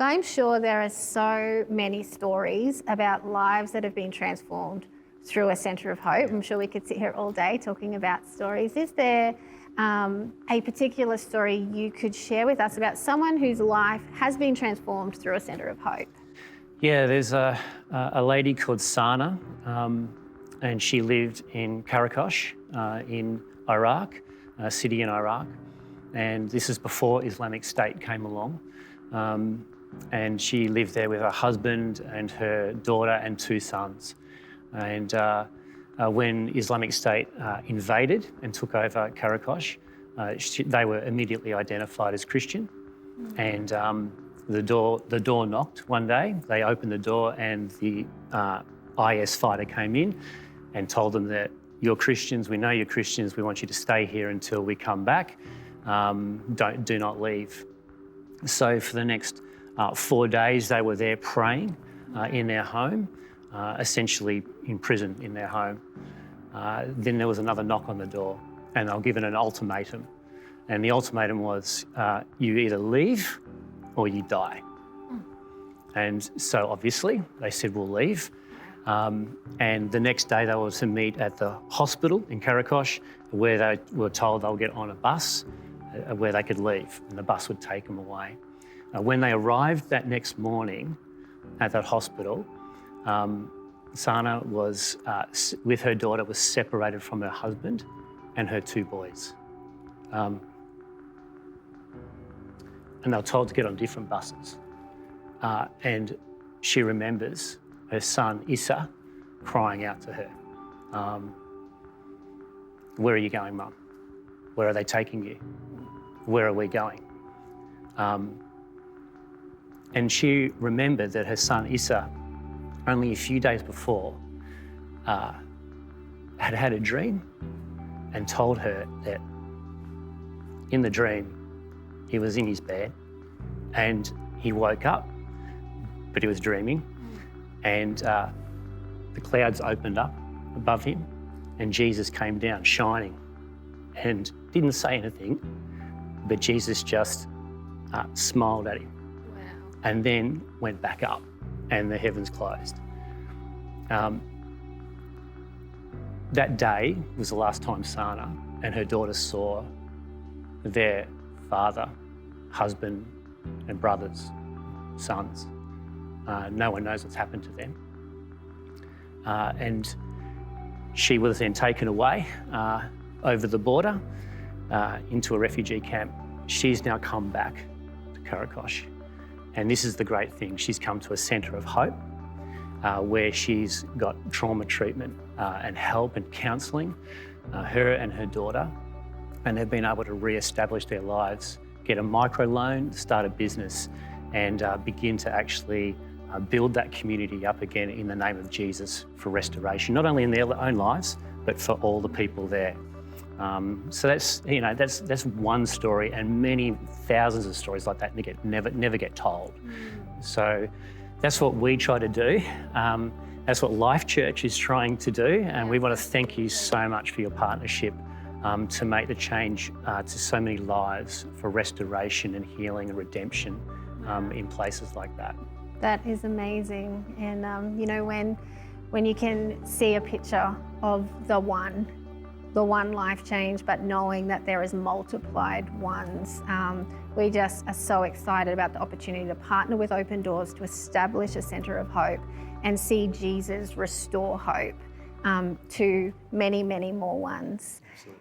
I'm sure there are so many stories about lives that have been transformed through a centre of hope. I'm sure we could sit here all day talking about stories. Is there a particular story you could share with us about someone whose life has been transformed through a centre of hope? Yeah, there's a lady called Sana, and she lived in Karakosh in Iraq, a city in Iraq. And this is before Islamic State came along. And she lived there with her husband and her daughter and 2 sons. And when Islamic State invaded and took over Karakosh, they were immediately identified as Christian. And the door knocked one day. They opened the door and the IS fighter came in and told them that you're Christians, we know you're Christians, we want you to stay here until we come back. Do not leave. So for the next 4 days, they were there praying in their home, essentially imprisoned in their home. Then there was another knock on the door and they were given an ultimatum. And the ultimatum was, you either leave or you die. And so obviously they said, we'll leave. And the next day they were to meet at the hospital in Karakosh, where they were told they'll get on a bus where they could leave and the bus would take them away. When they arrived that next morning at that hospital, Sana was, with her daughter, was separated from her husband and her 2 boys. And they were told to get on different buses. And she remembers her son, Issa, crying out to her, where are you going, Mum? Where are they taking you? Where are we going? And she remembered that her son, Issa, only a few days before, had had a dream and told her that in the dream, he was in his bed and he woke up, but he was dreaming, and the clouds opened up above him and Jesus came down shining and didn't say anything, but Jesus just smiled at him. Wow. And then went back up and the heavens closed. That day was the last time Sana and her daughter saw their father, husband and brothers, sons. No one knows what's happened to them. And she was then taken away over the border into a refugee camp. She's now come back to Karakosh. And this is the great thing. She's come to a centre of hope where she's got trauma treatment and help and counselling, her and her daughter, and they've been able to re-establish their lives, get a microloan, start a business, and begin to actually build that community up again in the name of Jesus for restoration, not only in their own lives, but for all the people there. So that's one story, and many thousands of stories like that never get told. So that's what we try to do. That's what Life Church is trying to do, and we want to thank you so much for your partnership to make the change to so many lives for restoration and healing and redemption in places like that. That is amazing. And when you can see a picture of the one life change, but knowing that there is multiplied ones, we just are so excited about the opportunity to partner with Open Doors to establish a centre of hope and see Jesus restore hope to many, many more ones.